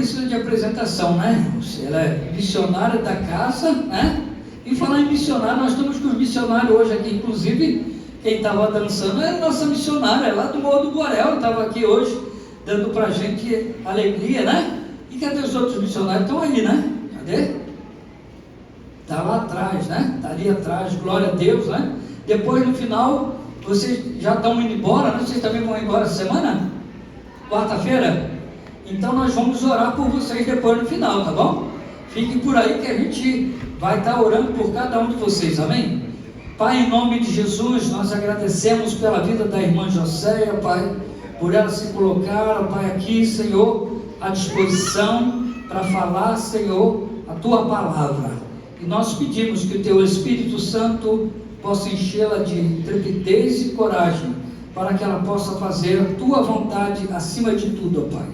precisa de apresentação, né? Ela é missionária da casa, né? E falar em missionário, nós estamos com os missionários hoje aqui, inclusive quem estava dançando é a nossa missionária lá do Morro do Borel, estava aqui hoje, dando para a gente alegria, né? E cadê os outros missionários? Estão aí, né? Cadê? Está lá atrás, né? Está ali atrás, glória a Deus, né? Depois, no final, vocês já estão indo embora, né? Vocês também vão embora essa semana? Quarta-feira? Então nós vamos orar por vocês depois no final, tá bom? Fiquem por aí que a gente vai estar orando por cada um de vocês, amém? Pai, em nome de Jesus, nós agradecemos pela vida da irmã Joséia, Pai, por ela se colocar, Pai, aqui, Senhor, à disposição para falar, Senhor, a Tua palavra. E nós pedimos que o Teu Espírito Santo possa enchê-la de intrepidez e coragem, para que ela possa fazer a Tua vontade acima de tudo, ó Pai.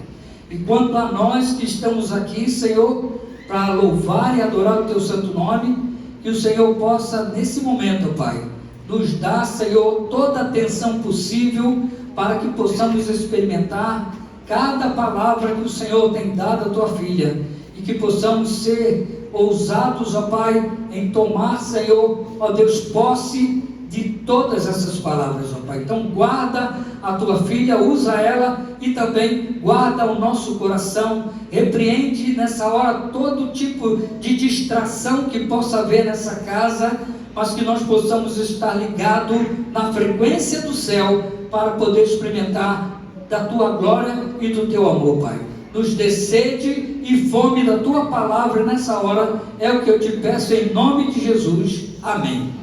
E quanto a nós que estamos aqui, Senhor, para louvar e adorar o Teu santo nome, que o Senhor possa, nesse momento, Pai, nos dar, Senhor, toda a atenção possível, para que possamos experimentar cada palavra que o Senhor tem dado à Tua filha, e que possamos ser ousados, ó Pai, em tomar, Senhor, ó Deus, posse de todas essas palavras, ó Pai. Então guarda a Tua filha, usa ela e também guarda o nosso coração, repreende nessa hora todo tipo de distração que possa haver nessa casa, mas que nós possamos estar ligados na frequência do céu, para poder experimentar da Tua glória e do Teu amor, Pai. Nos dê sede e fome da Tua palavra nessa hora, é o que eu te peço em nome de Jesus, amém.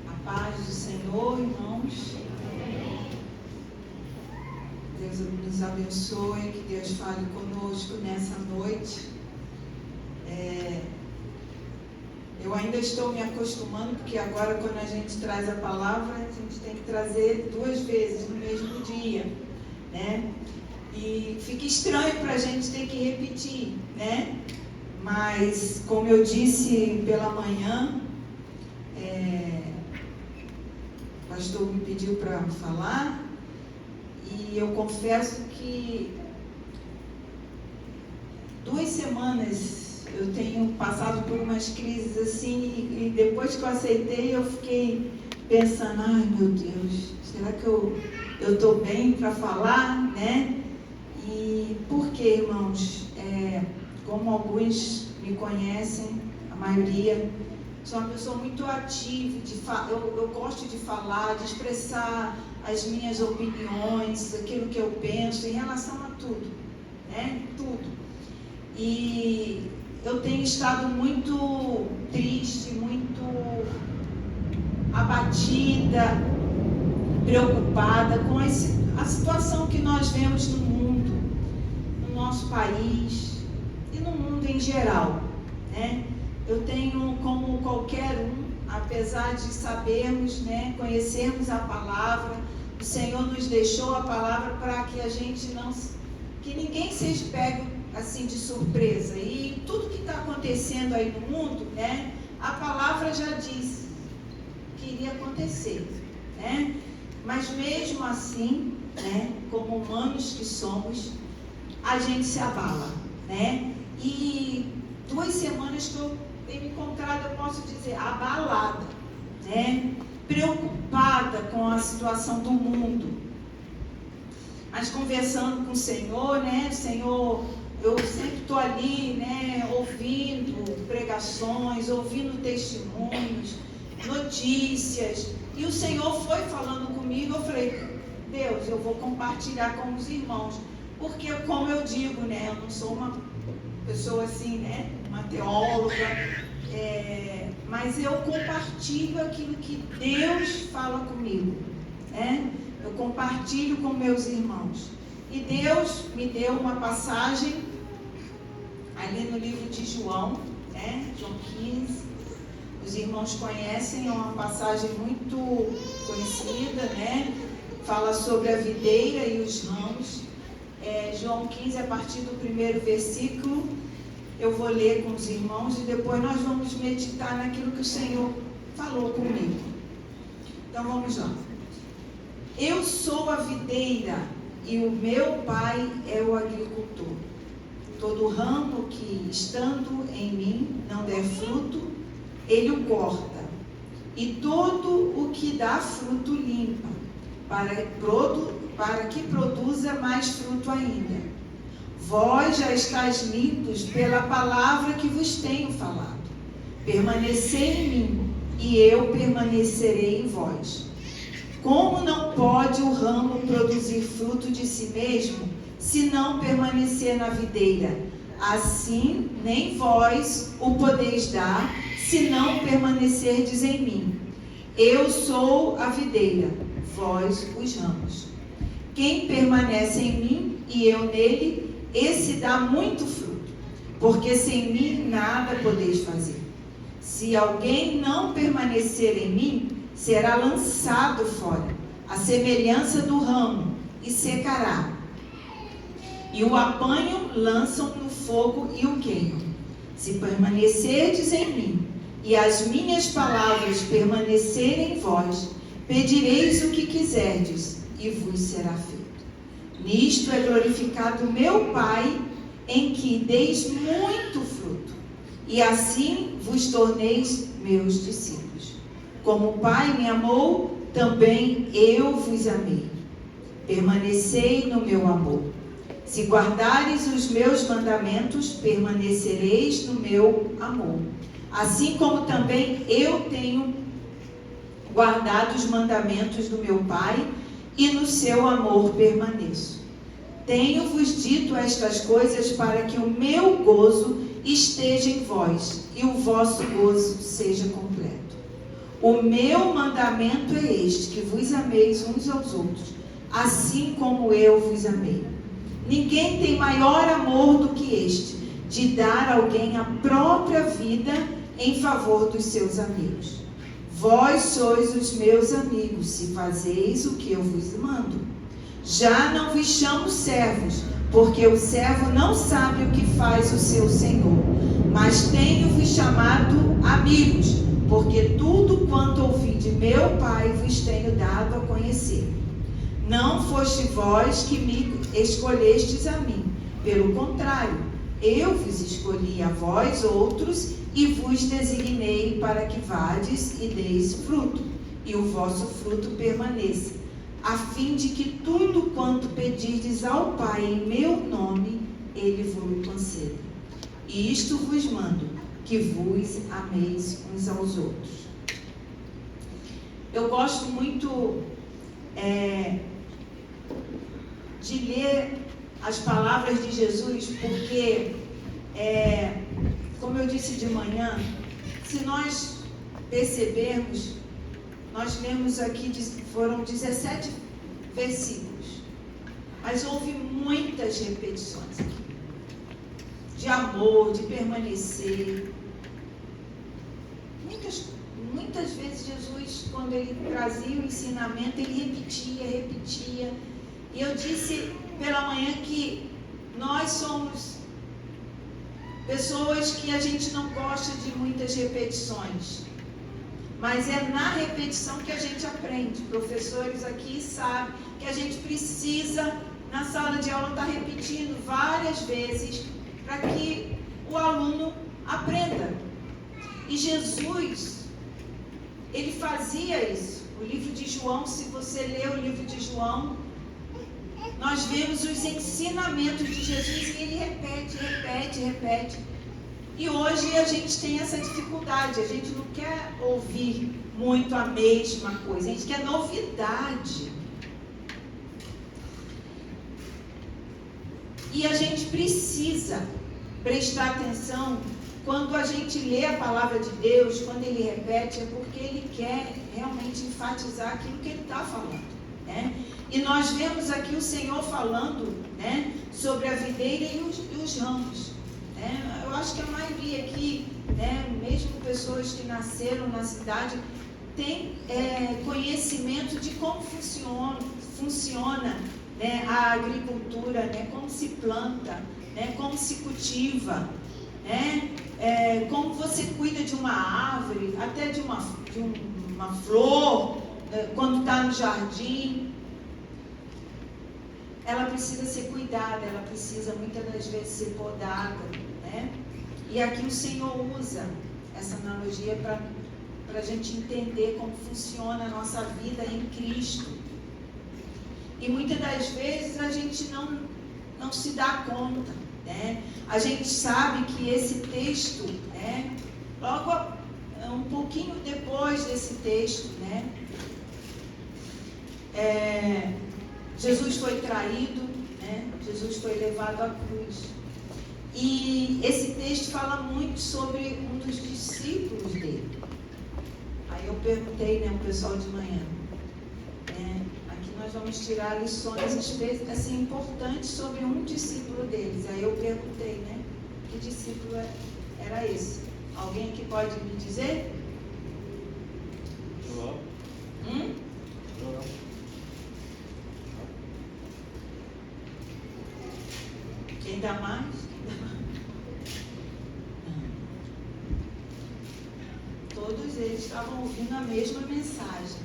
A paz do Senhor, irmãos. Deus nos abençoe, que Deus fale conosco nessa noite. Eu ainda estou me acostumando, porque agora quando a gente traz a palavra, a gente tem que trazer 2 vezes no mesmo dia, né? E fica estranho para a gente ter que repetir, né? Mas, como eu disse pela manhã, o pastor me pediu para falar, e eu confesso que 2 semanas eu tenho passado por umas crises assim, e depois que eu aceitei, eu fiquei pensando, ai meu Deus, será que eu estou bem para falar, né? E por quê, irmãos? Como alguns me conhecem, a maioria, sou uma pessoa muito ativa, eu gosto de falar, de expressar as minhas opiniões, aquilo que eu penso em relação a tudo, né? Tudo. E eu tenho estado muito triste, muito abatida, preocupada com a situação que nós vemos no mundo, no nosso país e no mundo em geral, né? Eu tenho, como qualquer um, apesar de sabermos, né, conhecermos a palavra, o Senhor nos deixou a palavra para que a gente que ninguém seja pego assim de surpresa. E tudo que está acontecendo aí no mundo, né, a palavra já disse que iria acontecer, né? Mas mesmo assim, né, como humanos que somos, a gente se abala, né? E 2 semanas que eu tenho me encontrado, eu posso dizer, abalada, né? Preocupada com a situação do mundo. Mas conversando com o Senhor, né? Senhor, eu sempre estou ali, né? Ouvindo pregações, ouvindo testemunhos, notícias. E o Senhor foi falando comigo, eu falei, Deus, eu vou compartilhar com os irmãos. Porque, como eu digo, né? Eu não sou uma pessoa assim, né? Uma teóloga, mas eu compartilho aquilo que Deus fala comigo, né? Eu compartilho com meus irmãos. E Deus me deu uma passagem ali no livro de João, né? João 15. Os irmãos conhecem, é uma passagem muito conhecida, né? Fala sobre a videira e os ramos. João 15, a partir do 1º versículo, eu vou ler com os irmãos e depois nós vamos meditar naquilo que o Senhor falou comigo. Então vamos lá. Eu sou a videira, e o meu Pai é o agricultor. Todo ramo que, estando em mim, não der fruto, ele o corta. E todo o que dá fruto limpa, para que produza mais fruto ainda. Vós já estáis limpos pela palavra que vos tenho falado. Permanecei em mim, e eu permanecerei em vós. Como não pode o ramo produzir fruto de si mesmo, se não permanecer na videira? Assim, nem vós o podeis dar, se não permanecerdes em mim. Eu sou a videira, vós os ramos. Quem permanece em mim e eu nele, esse dá muito fruto, porque sem mim nada podeis fazer. Se alguém não permanecer em mim, será lançado fora, à semelhança do ramo, e secará. E o apanham, lançam no fogo e o queimam. Se permanecerdes em mim, e as minhas palavras permanecerem em vós, pedireis o que quiserdes, e vos será feito. Nisto é glorificado meu Pai, em que deis muito fruto, e assim vos torneis meus discípulos. Como o Pai me amou, também eu vos amei. Permanecei no meu amor. Se guardares os meus mandamentos, permanecereis no meu amor. Assim como também eu tenho guardado os mandamentos do meu Pai, e no seu amor permaneço. Tenho-vos dito estas coisas para que o meu gozo esteja em vós, e o vosso gozo seja completo. O meu mandamento é este, que vos ameis uns aos outros, assim como eu vos amei. Ninguém tem maior amor do que este, de dar a alguém a própria vida em favor dos seus amigos. Vós sois os meus amigos, se fazeis o que eu vos mando. Já não vos chamo servos, porque o servo não sabe o que faz o seu senhor, mas tenho-vos chamado amigos, porque tudo quanto ouvi de meu Pai vos tenho dado a conhecer. Não foste vós que me escolhestes a mim, pelo contrário, eu vos escolhi a vós outros e vos designei para que vades e deis fruto, e o vosso fruto permaneça, a fim de que tudo quanto pedirdes ao Pai em meu nome, Ele vos conceda. E isto vos mando, que vos ameis uns aos outros. Eu gosto muito de ler as palavras de Jesus, porque, como eu disse de manhã, se nós percebermos, nós lemos aqui, foram 17 versículos, mas houve muitas repetições aqui, de amor, de permanecer. Muitas vezes Jesus, quando ele trazia o ensinamento, ele repetia. E eu disse pela manhã que nós somos pessoas que a gente não gosta de muitas repetições, mas é na repetição que a gente aprende. Professores aqui sabem que a gente precisa, na sala de aula, estar repetindo várias vezes para que o aluno aprenda. E Jesus, ele fazia isso. O livro de João, se você ler o livro de João, nós vemos os ensinamentos de Jesus e ele repete. E hoje a gente tem essa dificuldade, a gente não quer ouvir muito a mesma coisa, a gente quer novidade. E a gente precisa prestar atenção quando a gente lê a palavra de Deus, quando ele repete, é porque ele quer realmente enfatizar aquilo que ele está falando, né? E nós vemos aqui o Senhor falando, né, sobre a videira e os ramos. Né? Eu acho que a maioria aqui, né, mesmo pessoas que nasceram na cidade, tem conhecimento de como funciona, né, a agricultura, né, como se planta, né, como se cultiva, né, como você cuida de uma árvore, até de uma flor, quando está no jardim. ela precisa ser cuidada, ela precisa muitas das vezes ser podada, né? E aqui o Senhor usa essa analogia para a gente entender como funciona a nossa vida em Cristo. E muitas das vezes a gente não se dá conta, né? A gente sabe que esse texto, né, logo um pouquinho depois desse texto, né, Jesus foi traído, né? Jesus foi levado à cruz. E esse texto fala muito sobre um dos discípulos dele. Aí eu perguntei, né, o pessoal de manhã, né, aqui nós vamos tirar lições assim, importantes sobre um discípulo deles. Aí eu perguntei, né, que discípulo era esse? Alguém aqui pode me dizer? João. João. Quem dá mais? Todos eles estavam ouvindo a mesma mensagem.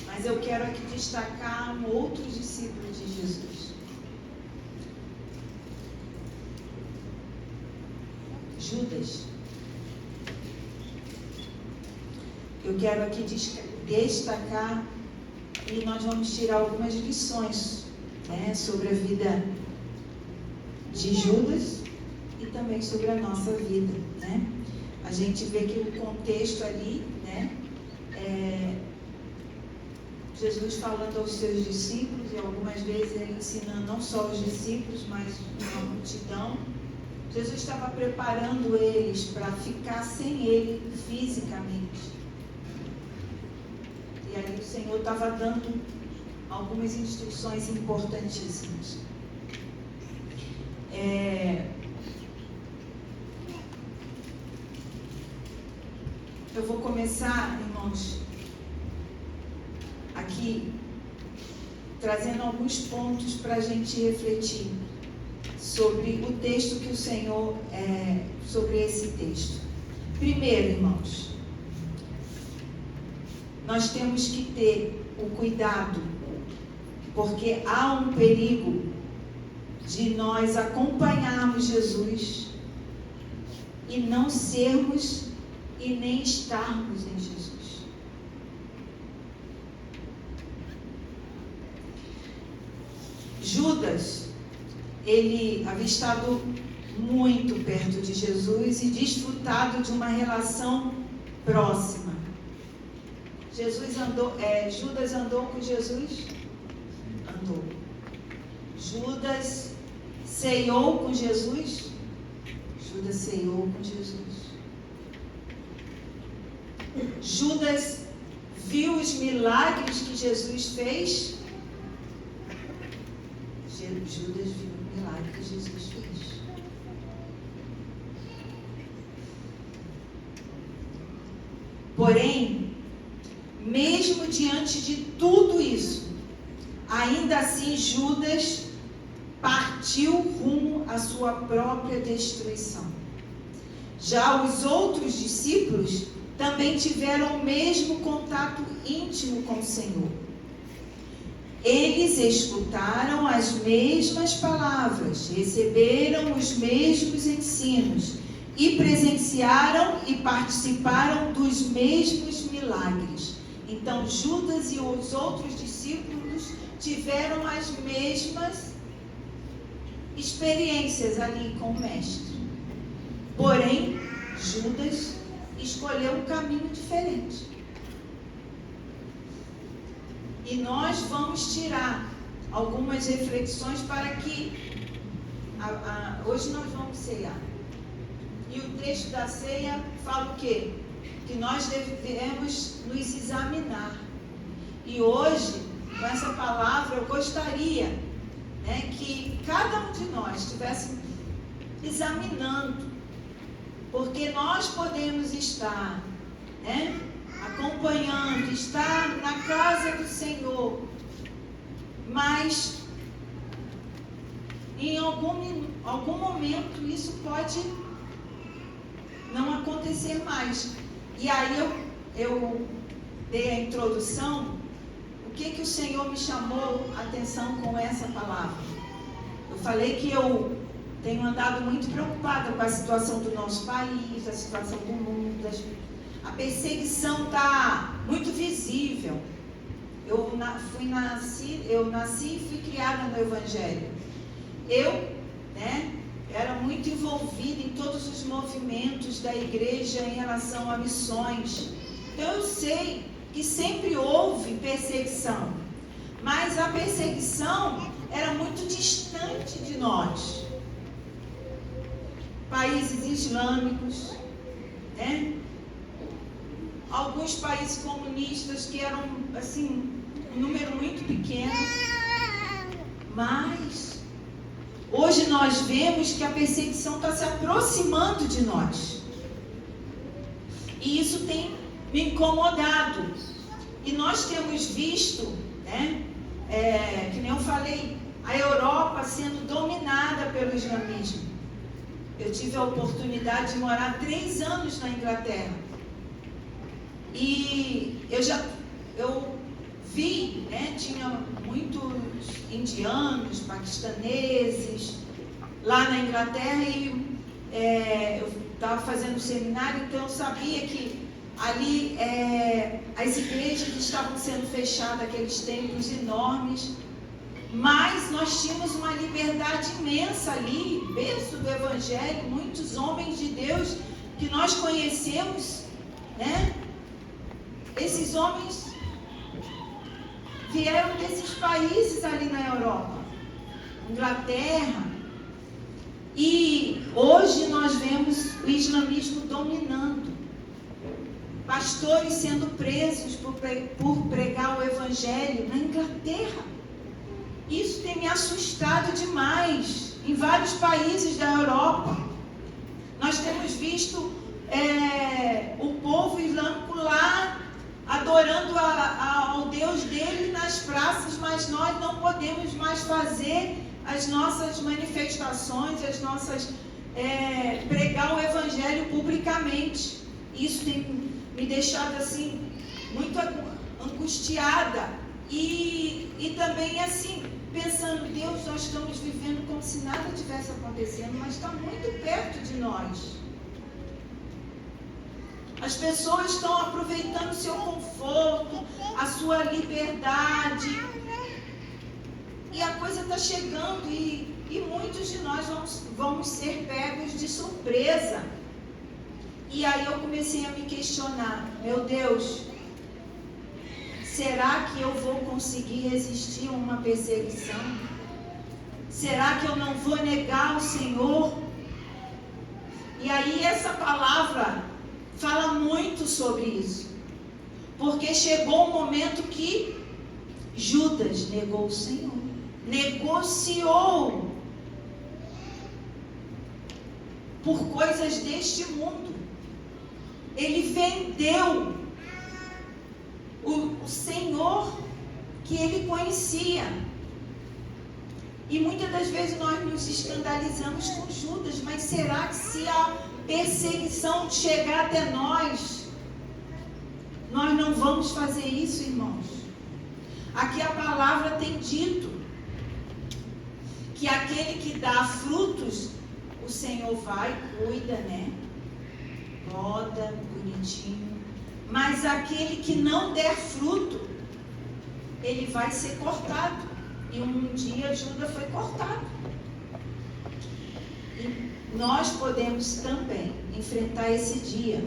Mas eu quero aqui destacar um outro discípulo de Jesus. Judas. Eu quero aqui destacar, e nós vamos tirar algumas lições, né, sobre a vida de Judas e também sobre a nossa vida, né? A gente vê que o contexto ali, né, Jesus falando aos seus discípulos, e algumas vezes ele ensinando não só os discípulos, mas uma multidão. Jesus estava preparando eles para ficar sem ele fisicamente. E aí o Senhor estava dando algumas instruções importantíssimas. Eu vou começar, irmãos, aqui trazendo alguns pontos para a gente refletir sobre o texto que o Senhor, sobre esse texto. Primeiro, irmãos, nós temos que ter o cuidado, porque há um perigo de nós acompanharmos Jesus e não sermos e nem estarmos em Jesus. Judas, ele havia estado muito perto de Jesus e desfrutado de uma relação próxima. Judas andou com Jesus? Andou. Judas ceiou com Jesus? Judas ceiou com Jesus. Judas viu os milagres que Jesus fez? Judas viu o milagre que Jesus fez. Porém, mesmo diante de tudo isso, ainda assim Judas partiu rumo à sua própria destruição. Já os outros discípulos também tiveram o mesmo contato íntimo com o Senhor. Eles escutaram as mesmas palavras, receberam os mesmos ensinos e presenciaram e participaram dos mesmos milagres. Então, Judas e os outros discípulos tiveram as mesmas experiências ali com o Mestre. Porém, Judas escolheu um caminho diferente. E nós vamos tirar algumas reflexões para que hoje nós vamos ceiar. E o texto da ceia fala o quê? Que nós devemos nos examinar. E hoje, com essa palavra, eu gostaria, né, que cada um de nós estivesse examinando, porque nós podemos estar, né, acompanhando, estar na casa do Senhor, mas em algum momento isso pode não acontecer mais. E aí eu dei a introdução, que o Senhor me chamou a atenção com essa palavra? Eu falei que eu tenho andado muito preocupada com a situação do nosso país, da situação do mundo. A perseguição está muito visível. Eu nasci e fui criada no Evangelho. Eu, era muito envolvida em todos os movimentos da igreja em relação a missões. Então eu sei que sempre houve perseguição, mas a perseguição era muito distante de nós. Países islâmicos, alguns países comunistas que eram assim, um número muito pequeno, mas hoje nós vemos que a perseguição está se aproximando de nós, e isso tem me incomodado. E nós temos visto, que nem eu falei, a Europa sendo dominada pelo islamismo. Eu tive a oportunidade de morar 3 anos na Inglaterra. E eu vi, tinha muitos indianos, paquistaneses lá na Inglaterra, e eu estava fazendo seminário, então eu sabia que ali as igrejas estavam sendo fechadas, aqueles templos enormes, mas nós tínhamos uma liberdade imensa ali, berço do Evangelho, muitos homens de Deus que nós conhecemos, Esses homens vieram desses países ali na Europa, Inglaterra, e hoje nós vemos o islamismo dominando, pastores sendo presos por pregar o Evangelho na Inglaterra. Isso tem me assustado demais. Em vários países da Europa, nós temos visto o povo islâmico lá adorando ao Deus dele nas praças, mas nós não podemos mais fazer as nossas manifestações, pregar o Evangelho publicamente. Isso tem me deixado assim muito angustiada e também assim pensando, Deus, nós estamos vivendo como se nada tivesse acontecendo, mas está muito perto de nós. As pessoas estão aproveitando o seu conforto, a sua liberdade, e a coisa está chegando, e muitos de nós vamos ser pegos de surpresa. E aí eu comecei a me questionar, meu Deus, será que eu vou conseguir resistir a uma perseguição? Será que eu não vou negar o Senhor? E aí essa palavra fala muito sobre isso, porque chegou um momento que Judas negou o Senhor, negociou por coisas deste mundo. Ele vendeu o Senhor que ele conhecia. E muitas das vezes nós nos escandalizamos com Judas, mas será que se a perseguição chegar até nós não vamos fazer isso, irmãos? Aqui a palavra tem dito que aquele que dá frutos, o Senhor vai, cuida, Roda, bonitinho. Mas aquele que não der fruto, ele vai ser cortado. E um dia Judas foi cortado. E nós podemos também enfrentar esse dia.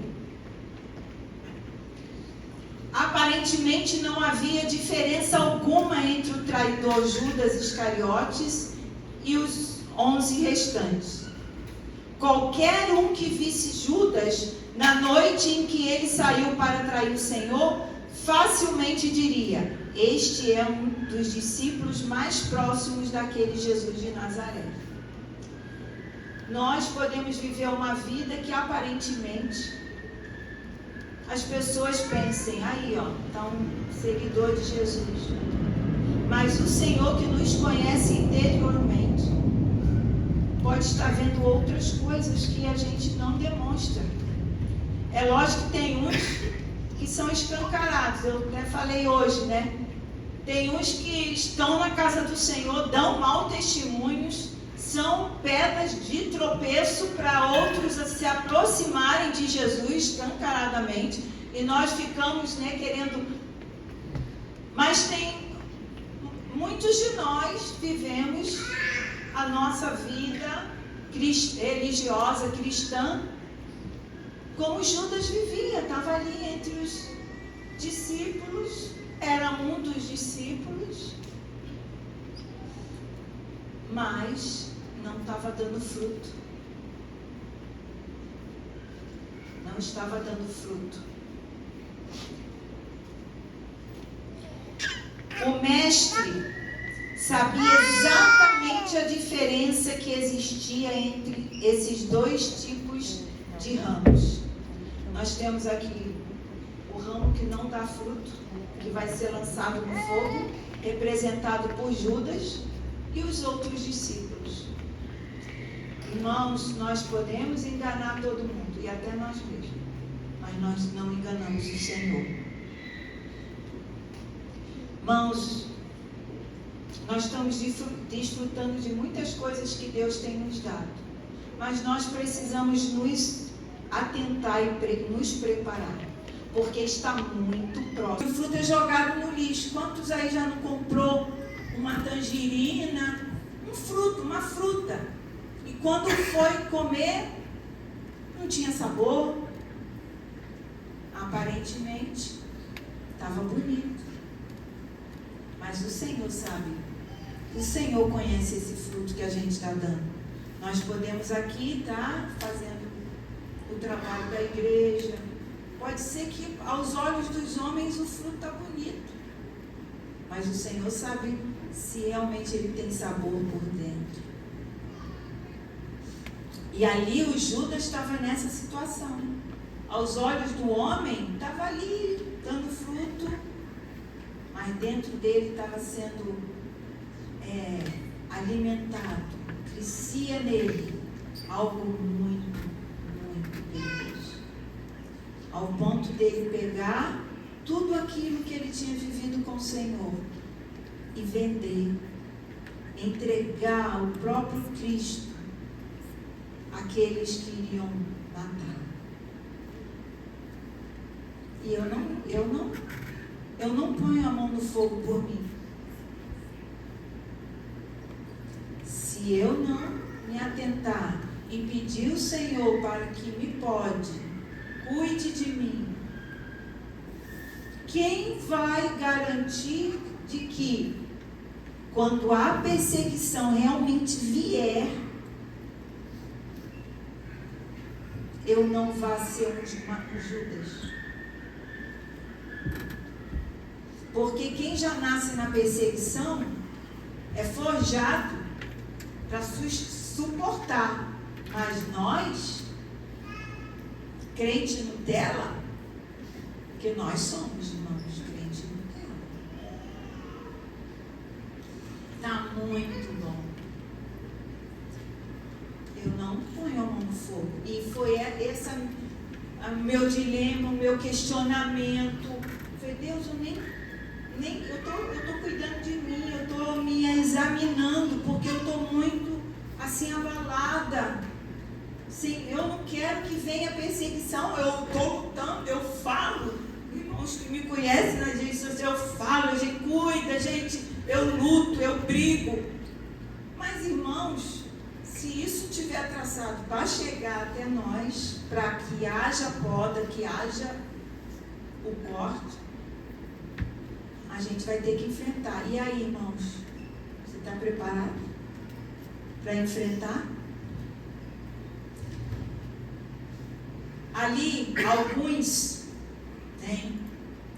Aparentemente não havia diferença alguma entre o traidor Judas Iscariotes e os 11 restantes. Qualquer um que visse Judas na noite em que ele saiu para trair o Senhor, facilmente diria: este é um dos discípulos mais próximos daquele Jesus de Nazaré. Nós podemos viver uma vida que aparentemente as pessoas pensem, aí está um seguidor de Jesus. Mas o Senhor que nos conhece interiormente pode estar vendo outras coisas que a gente não demonstra. É lógico que tem uns que são escancarados. Eu até falei hoje, Tem uns que estão na casa do Senhor, dão mau testemunhos, são pedras de tropeço para outros se aproximarem de Jesus escancaradamente, e nós ficamos, querendo. Mas muitos de nós vivemos a nossa vida religiosa, cristã, como Judas vivia, estava ali entre os discípulos, era um dos discípulos, mas não estava dando fruto. Não estava dando fruto. O mestre sabia exatamente a diferença que existia entre esses dois tipos de ramos. Nós temos aqui o ramo que não dá fruto, que vai ser lançado no fogo, representado por Judas e os outros discípulos. Irmãos, nós podemos enganar todo mundo, e até nós mesmos, mas nós não enganamos o Senhor. Irmãos, nós estamos desfrutando de muitas coisas que Deus tem nos dado, mas nós precisamos nos atentar e nos preparar, porque está muito próximo. A fruta é jogada no lixo. Quantos aí já não comprou uma tangerina, um fruto, uma fruta, e quando foi comer, não tinha sabor? Aparentemente estava bonito, mas o Senhor sabe, o Senhor conhece esse fruto que a gente está dando. Nós podemos aqui estar fazendo o trabalho da igreja, pode ser que aos olhos dos homens o fruto está bonito, mas o Senhor sabe se realmente ele tem sabor por dentro. E ali o Judas estava nessa situação. Aos olhos do homem estava ali dando fruto, mas dentro dele estava sendo alimentado, crescia nele algo muito, muito perigoso, ao ponto dele pegar tudo aquilo que ele tinha vivido com o Senhor e vender, entregar o próprio Cristo àqueles que iriam matar. E eu não ponho a mão no fogo por mim. Se eu não me atentar e pedir ao Senhor para que me cuide de mim, quem vai garantir de que quando a perseguição realmente vier, eu não vá ser um Judas? Porque quem já nasce na perseguição é forjado para suportar. Mas nós, crente Nutella, que nós somos, irmãos, crente Nutella, está muito bom. Eu não ponho a mão no fogo. E foi esse o meu dilema, o meu questionamento. Eu falei, Deus, eu estou cuidando de mim, eu estou me examinando, porque eu estou muito assim abalada. Sim, eu não quero que venha perseguição, eu estou lutando, eu falo, irmãos que me conhecem nas redes sociais, eu falo, a gente cuida, eu luto, eu brigo. Mas, irmãos, se isso tiver traçado para chegar até nós, para que haja poda, que haja o corte, a gente vai ter que enfrentar. E aí, irmãos, você está preparado para enfrentar? Ali, alguns,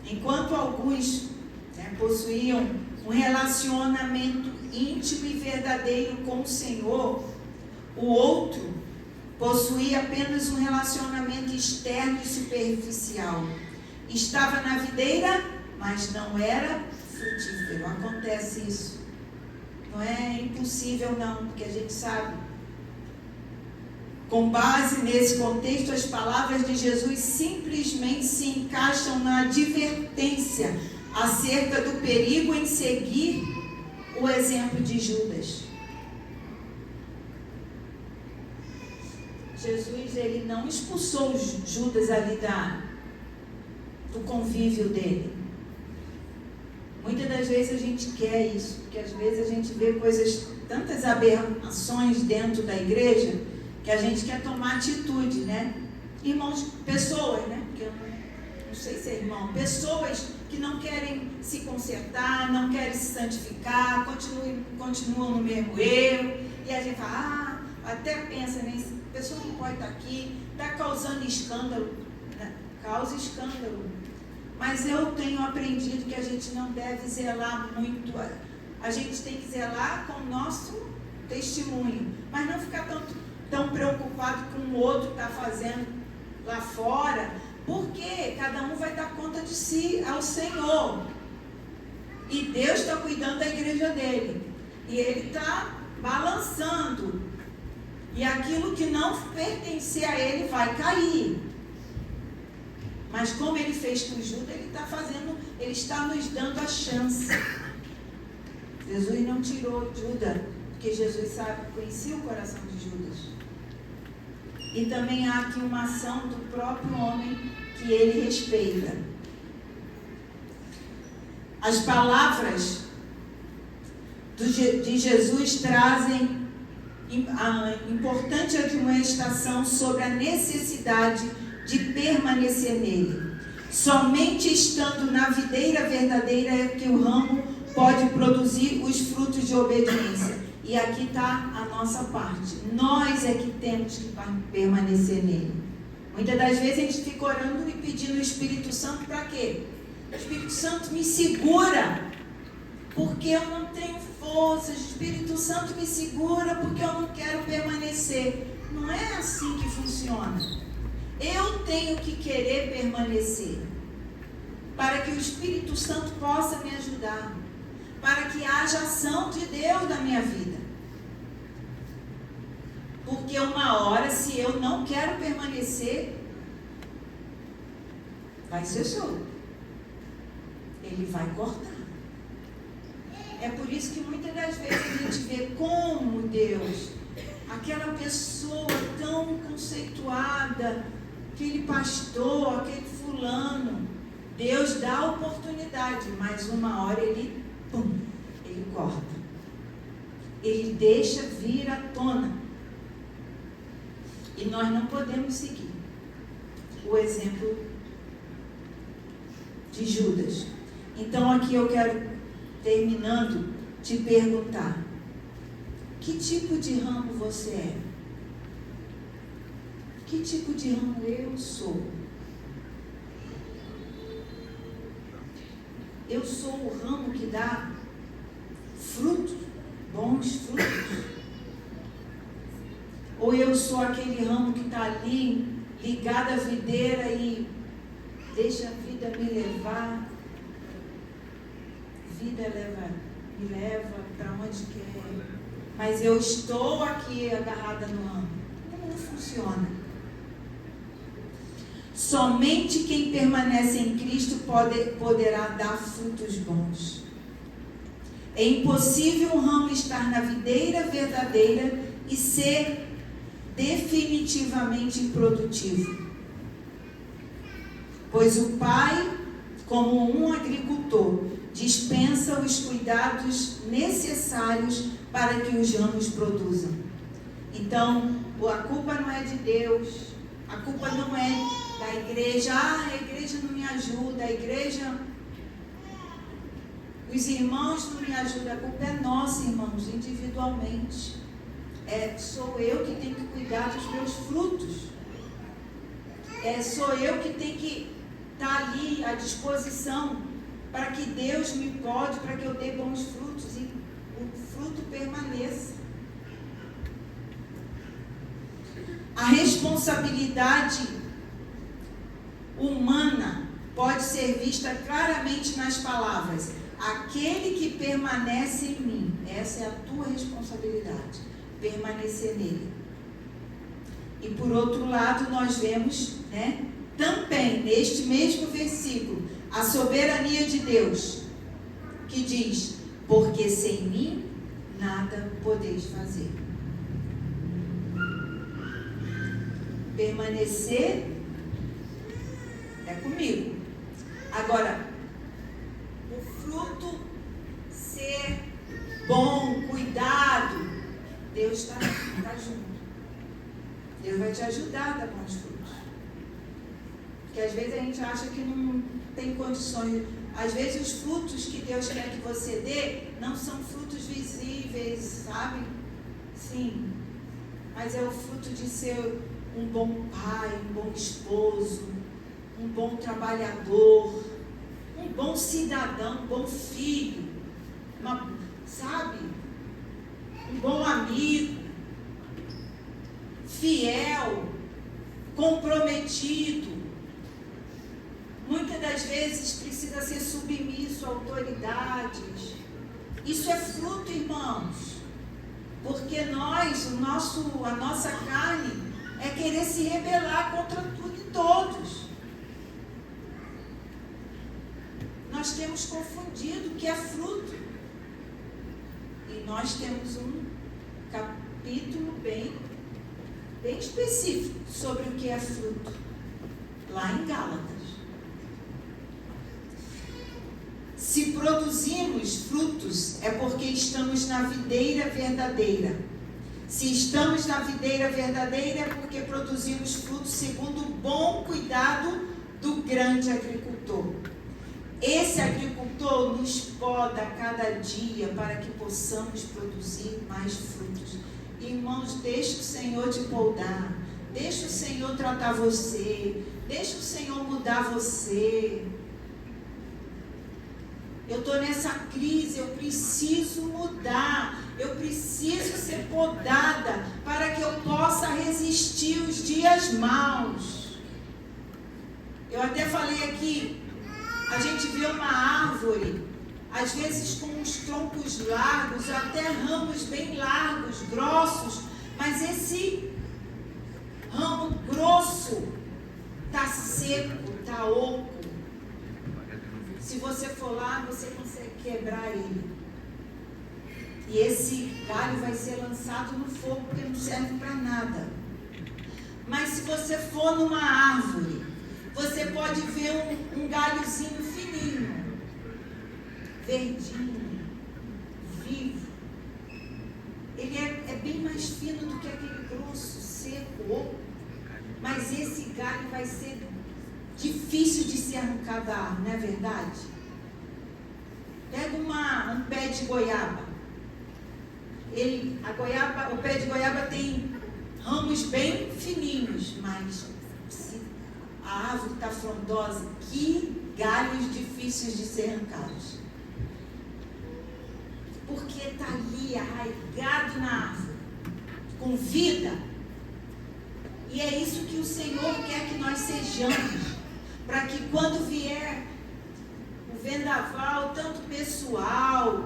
enquanto alguns possuíam um relacionamento íntimo e verdadeiro com o Senhor, o outro possuía apenas um relacionamento externo e superficial. Estava na videira, mas não era frutífero. Acontece isso. Não é impossível não, porque a gente sabe. Com base nesse contexto, as palavras de Jesus simplesmente se encaixam na advertência acerca do perigo em seguir o exemplo de Judas. Jesus, ele não expulsou Judas ali do convívio dele. Muitas das vezes a gente quer isso, porque às vezes a gente vê coisas, tantas aberrações dentro da igreja, que a gente quer tomar atitude, né? Irmãos, pessoas, né? Porque eu não sei se é irmão, pessoas que não querem se consertar, não querem se santificar, continuam no mesmo erro, e a gente fala, até pensa nisso, a pessoa não pode estar aqui, está causando escândalo, né? Causa escândalo. Mas eu tenho aprendido que a gente não deve zelar muito, a gente tem que zelar com o nosso testemunho, mas não ficar tão preocupado com o outro está fazendo lá fora, porque cada um vai dar conta de si ao Senhor, e Deus está cuidando da igreja dele, e ele está balançando, e aquilo que não pertencer a ele vai cair. Mas como ele fez com Judas, ele está nos dando a chance. Jesus não tirou Judas, porque Jesus conhecia o coração de Judas. E também há aqui uma ação do próprio homem que ele respeita. As palavras de Jesus trazem a importante admoestação sobre a necessidade de permanecer nele. Somente estando na videira verdadeira é que o ramo pode produzir os frutos de obediência. E aqui está a nossa parte. Nós é que temos que permanecer nele. Muitas das vezes a gente fica orando e pedindo o Espírito Santo para quê? O Espírito Santo me segura, porque eu não tenho força. O Espírito Santo me segura, porque eu não quero permanecer. Não é assim que funciona. Eu tenho que querer permanecer, para que o Espírito Santo possa me ajudar, para que haja ação de Deus na minha vida. Porque uma hora, se eu não quero permanecer, vai ser solto. Ele vai cortar. É por isso que muitas das vezes a gente vê como Deus, aquela pessoa tão conceituada, aquele pastor, aquele fulano, Deus dá a oportunidade, mas uma hora ele corta. Ele deixa vir à tona. E nós não podemos seguir o exemplo de Judas. Então aqui eu quero, terminando, te perguntar: que tipo de ramo você é? Que tipo de ramo eu sou? Eu sou o ramo que dá frutos, bons frutos? Ou eu sou aquele ramo que está ali, ligado à videira e deixa a vida me levar? Vida me leva para onde quer, mas eu estou aqui agarrada no ramo. Não funciona. Somente quem permanece em Cristo poderá dar frutos bons. É impossível um ramo estar na videira verdadeira e ser definitivamente improdutivo. Pois o Pai, como um agricultor, dispensa os cuidados necessários para que os ramos produzam. Então, a culpa não é de Deus, a culpa não é da igreja. A igreja não me ajuda, a igreja, os irmãos não me ajudam. A culpa é nossa, irmãos, individualmente. Sou eu que tenho que cuidar dos meus frutos. Sou eu que tenho que estar ali à disposição para que Deus me pode, para que eu dê bons frutos e o fruto permaneça. A responsabilidade humana pode ser vista claramente nas palavras: aquele que permanece em mim. Essa é a tua responsabilidade, permanecer nele. E por outro lado, nós vemos, também neste mesmo versículo, A soberania de Deus, que diz: porque sem mim nada podeis fazer. Permanecer é comigo. Agora, o fruto ser bom, cuidado, Deus está junto. Deus vai te ajudar a dar bons frutos. Porque às vezes a gente acha que não tem condições. Às vezes os frutos que Deus quer que você dê não são frutos visíveis, sabe? Sim. Mas é o fruto de ser um bom pai, um bom esposo, um bom trabalhador, um bom cidadão, um bom filho, sabe? Um bom amigo, fiel, comprometido. Muitas das vezes precisa ser submisso a autoridades. Isso é fruto, irmãos. Porque a nossa carne é querer se rebelar contra tudo e todos. Nós temos confundido o que é fruto. E nós temos um capítulo bem específico sobre o que é fruto, lá em Gálatas. Se produzimos frutos, é porque estamos na videira verdadeira. Se estamos na videira verdadeira, é porque produzimos frutos segundo o bom cuidado do grande agricultor. Esse agricultor nos poda a cada dia para que possamos produzir mais frutos. Irmãos, deixa o Senhor te podar, deixa o Senhor tratar você, deixa o Senhor mudar você. Eu estou nessa crise, eu preciso mudar, eu preciso ser podada para que eu possa resistir os dias maus. Eu até falei aqui, a gente vê uma árvore, às vezes com uns troncos largos, até ramos bem largos, grossos, mas esse ramo grosso está seco, está oco. Se você for lá, você consegue quebrar ele. E esse galho vai ser lançado no fogo, porque não serve para nada. Mas se você for numa árvore, você pode ver um galhozinho fininho, verdinho, vivo. Ele é bem mais fino do que aquele grosso, seco, oco. Mas esse galho vai ser difícil de ser arrancado da árvore, não é verdade? Pega um pé de goiaba. O pé de goiaba tem ramos bem fininhos, mas se a árvore está frondosa, que galhos difíceis de ser arrancados. Porque está ali arraigado na árvore, com vida. E é isso que o Senhor quer que nós sejamos, para que quando vier o vendaval, tanto pessoal,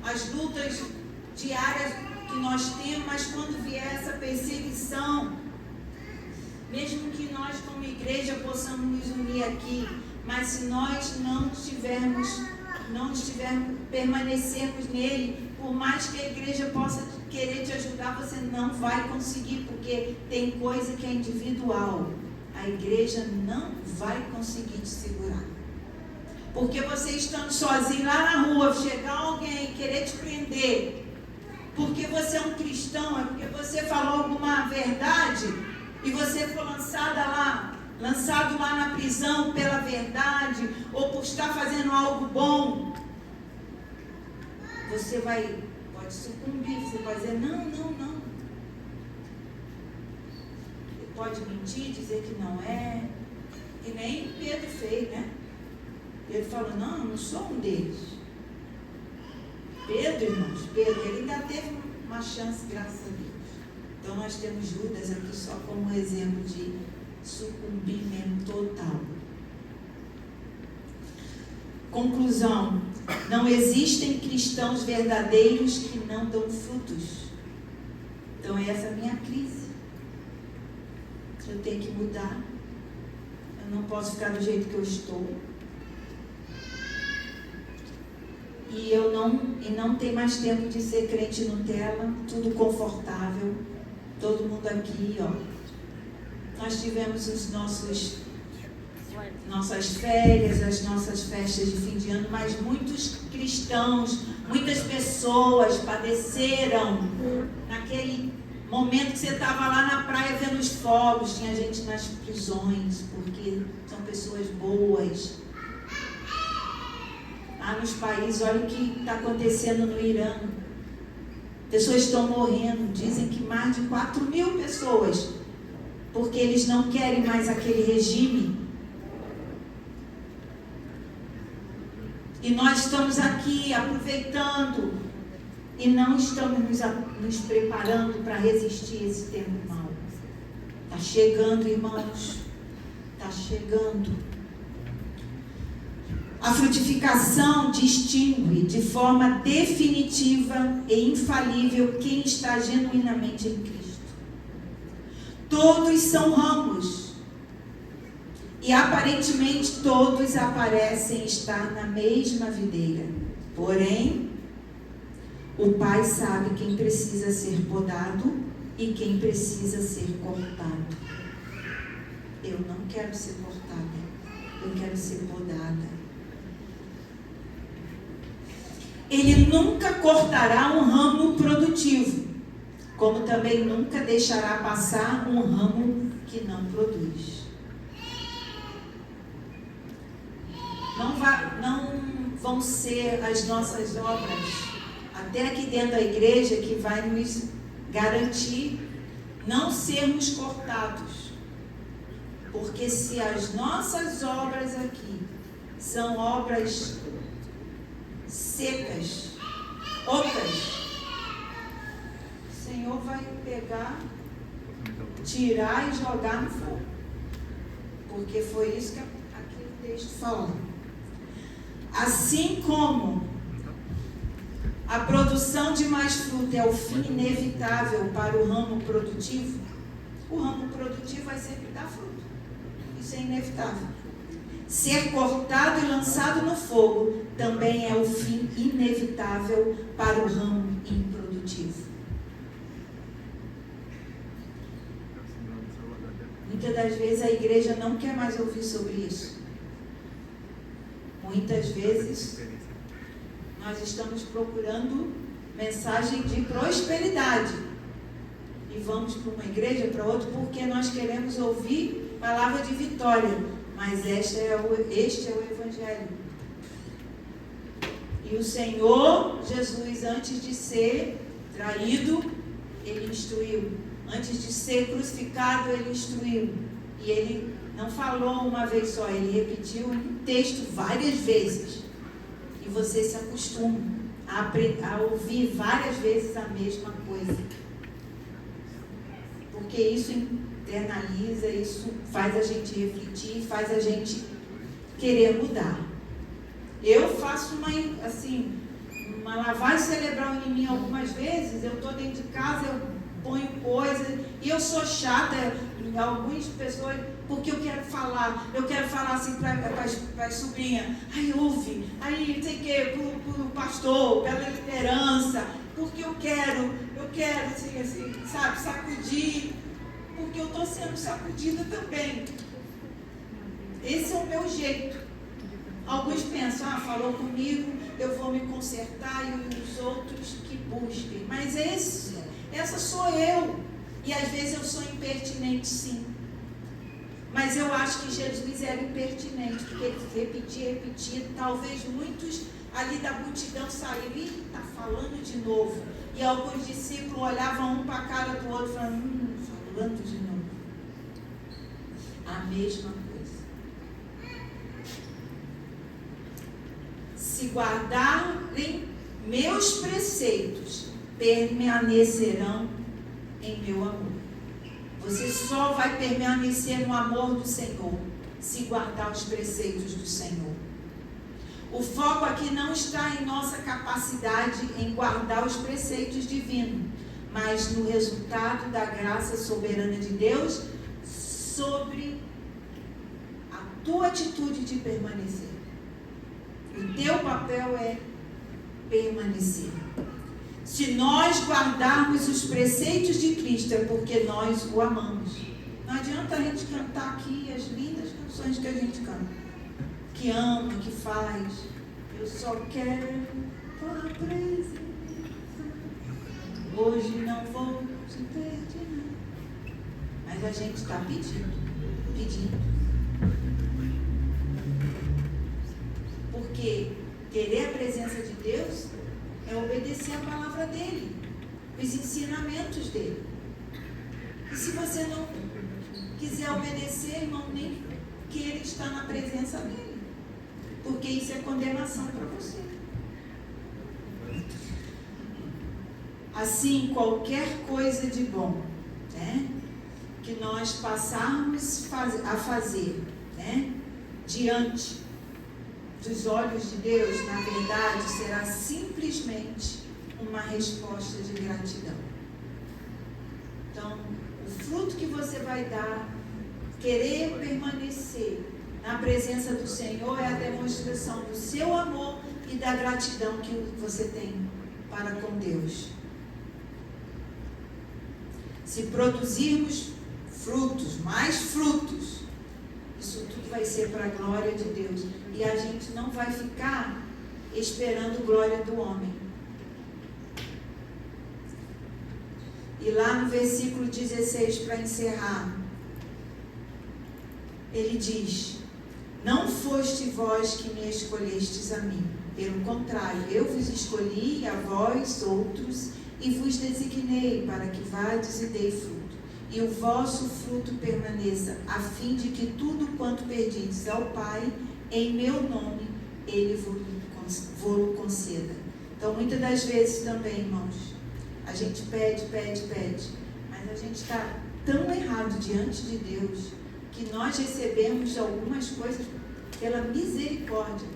as lutas diárias que nós temos, mas quando vier essa perseguição, mesmo que nós como igreja possamos nos unir aqui, mas se nós não permanecermos nele, por mais que a igreja possa querer te ajudar, você não vai conseguir, porque tem coisa que é individual. A igreja não vai conseguir te segurar. Porque você estando sozinho lá na rua, chegar alguém e querer te prender, porque você é um cristão, é porque você falou alguma verdade e você foi lançado lá na prisão pela verdade, ou por estar fazendo algo bom, você pode sucumbir, você pode dizer, não. Ele pode mentir, dizer que não é, e nem Pedro fez, né? Pedro falou, não sou um deles. Pedro, irmãos, ele ainda teve uma chance, graças a Deus. Então nós temos Judas aqui só como exemplo de sucumbimento total. Conclusão: não existem cristãos verdadeiros que não dão frutos. Então essa é a minha crise. Eu tenho que mudar. Eu não posso ficar do jeito que eu estou. E não tem mais tempo de ser crente Nutella, tudo confortável, todo mundo aqui, ó. Nós tivemos nossas férias, as nossas festas de fim de ano, mas muitos cristãos, muitas pessoas padeceram naquele momento que você estava lá na praia vendo os fogos, tinha gente nas prisões, porque são pessoas boas. Lá nos países, olha o que está acontecendo no Irã. Pessoas estão morrendo, dizem que mais de 4.000 pessoas, porque eles não querem mais aquele regime. E nós estamos aqui aproveitando e não estamos nos preparando para resistir esse tempo mau. Está chegando, irmãos. Está chegando. A frutificação distingue de forma definitiva e infalível quem está genuinamente em Cristo. Todos são ramos. E aparentemente todos parecem estar na mesma videira. Porém, o Pai sabe quem precisa ser podado e quem precisa ser cortado. Eu não quero ser cortada, eu quero ser podada. Ele nunca cortará um ramo produtivo, como também nunca deixará passar um ramo que não produz. Não vão ser as nossas obras, até aqui dentro da igreja, que vai nos garantir não sermos cortados. Porque se as nossas obras aqui são obras secas, ocas, o Senhor vai pegar, tirar e jogar no fogo. Porque foi isso que aquele texto fala. Assim como a produção de mais fruto é o fim inevitável para o ramo produtivo, o ramo produtivo vai sempre dar fruto. Isso é inevitável. Ser cortado e lançado no fogo também é o fim inevitável para o ramo improdutivo. Muitas das vezes a igreja não quer mais ouvir sobre isso. Muitas vezes nós estamos procurando mensagem de prosperidade e vamos para uma igreja, para outra, porque nós queremos ouvir palavra de vitória, mas este é o Evangelho. E o Senhor Jesus, antes de ser traído, Ele instruiu. Antes de ser crucificado, Ele instruiu. E Ele não falou uma vez só, Ele repetiu um texto várias vezes. E você se acostuma a ouvir várias vezes a mesma coisa. Porque isso internaliza, isso faz a gente refletir, faz a gente querer mudar. Eu faço uma lavagem cerebral em mim algumas vezes. Eu estou dentro de casa, eu ponho coisas, e eu sou chata em algumas pessoas, porque eu quero falar assim para as sobrinhas, aí ouve, aí não sei o que, para o pastor, pela liderança, porque eu quero assim, sabe, sacudir, porque eu estou sendo sacudida também. Esse é o meu jeito. Alguns pensam, falou comigo, eu vou me consertar, e os outros que busquem. Mas essa sou eu. E às vezes eu sou impertinente, sim. Mas eu acho que Jesus era impertinente, porque ele repetia. Talvez muitos ali da multidão saíram e está falando de novo. E alguns discípulos olhavam um para a cara do outro e falavam, falando de novo. A mesma coisa. Se guardarem meus preceitos, permanecerão em meu amor. Você só vai permanecer no amor do Senhor se guardar os preceitos do Senhor. O foco aqui não está em nossa capacidade em guardar os preceitos divinos, mas no resultado da graça soberana de Deus sobre a tua atitude de permanecer. O teu papel é permanecer. Se nós guardarmos os preceitos de Cristo, é porque nós o amamos. Não adianta a gente cantar aqui as lindas canções que a gente canta, que ama, que faz. Eu só quero tua presença. Hoje não vou te perder. Mas a gente está pedindo. Porque querer a presença de Deus é obedecer a palavra dele, os ensinamentos dele. E se você não quiser obedecer, irmão, nem queira estar na presença dele, porque isso é condenação para você. Assim, qualquer coisa de bom, né, que nós passarmos a fazer, né, diante dos olhos de Deus, na verdade, será simplesmente uma resposta de gratidão. Então, o fruto que você vai dar, querer permanecer na presença do Senhor, é a demonstração do seu amor e da gratidão que você tem para com Deus. Se produzirmos frutos, mais frutos, isso tudo vai ser para a glória de Deus. E a gente não vai ficar esperando glória do homem. E lá no versículo 16, para encerrar, ele diz: não foste vós que me escolhestes a mim. Pelo contrário, eu vos escolhi a vós outros e vos designei para que vades e dei fruto. E o vosso fruto permaneça, a fim de que tudo quanto perdides ao Pai, em meu nome, Ele vos conceda. Então, muitas das vezes também, irmãos, a gente pede, mas a gente está tão errado diante de Deus, que nós recebemos algumas coisas pela misericórdia.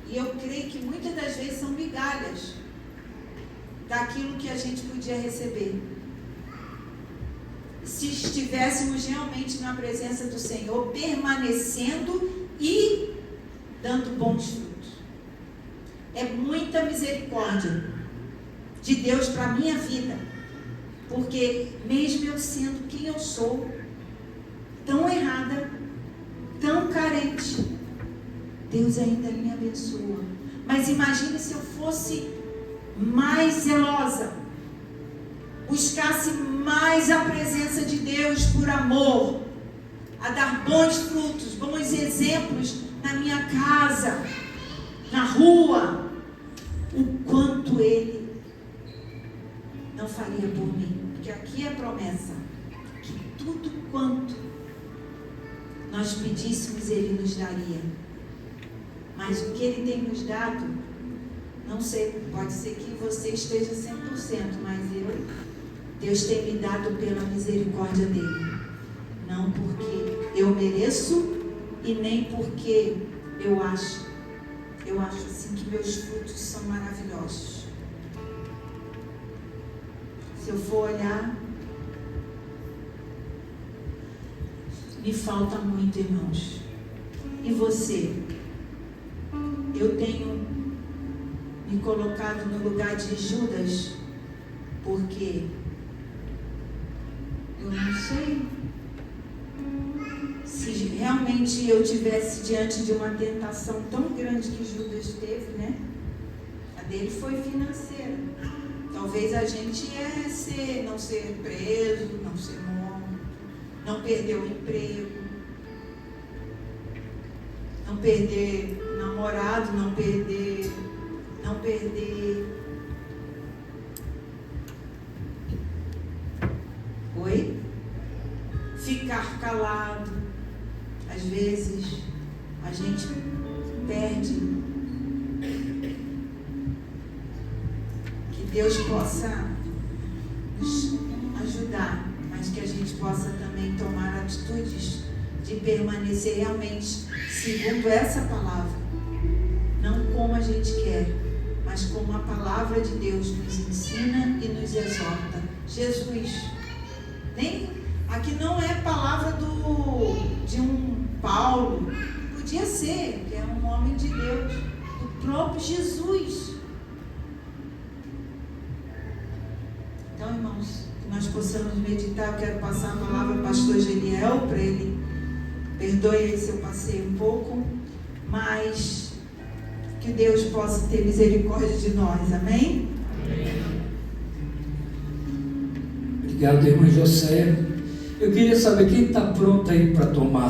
E eu creio que muitas das vezes são migalhas daquilo que a gente podia receber. Se estivéssemos realmente na presença do Senhor, permanecendo e dando bons frutos. É muita misericórdia de Deus para a minha vida, porque mesmo eu sendo quem eu sou, tão errada, tão carente, Deus ainda me abençoa. Mas imagine se eu fosse mais zelosa, buscasse mais a presença de Deus por amor, a dar bons frutos, bons exemplos na minha casa, na rua, o quanto Ele não faria por mim. Porque aqui é a promessa, que tudo quanto nós pedíssemos, Ele nos daria. Mas o que Ele tem nos dado, não sei, pode ser que você esteja 100%, mas Deus tem me dado pela misericórdia dEle. Não porque eu mereço e nem porque eu acho assim que meus frutos são maravilhosos. Se eu for olhar, me falta muito, irmãos. E você? Eu tenho me colocado no lugar de Judas, porque eu não sei se realmente eu tivesse diante de uma tentação tão grande que Judas teve, né? A dele foi financeira. Talvez a gente não ser preso, não ser morto, não perder o emprego, não perder o namorado, não perder ficar calado. Às vezes a gente perde. Que Deus possa nos ajudar, mas que a gente possa também tomar atitudes de permanecer realmente segundo essa palavra, não como a gente quer, mas como a palavra de Deus nos ensina e nos exorta. Jesus, aqui não é palavra de um Paulo, podia ser, que é um homem de Deus, do próprio Jesus, Então, irmãos, que nós possamos meditar. Eu quero passar a palavra ao pastor Geniel, para ele, perdoe aí se eu passei um pouco, mas que Deus possa ter misericórdia de nós, amém? Obrigado, irmã Joséia. Eu queria saber quem está pronto aí para tomar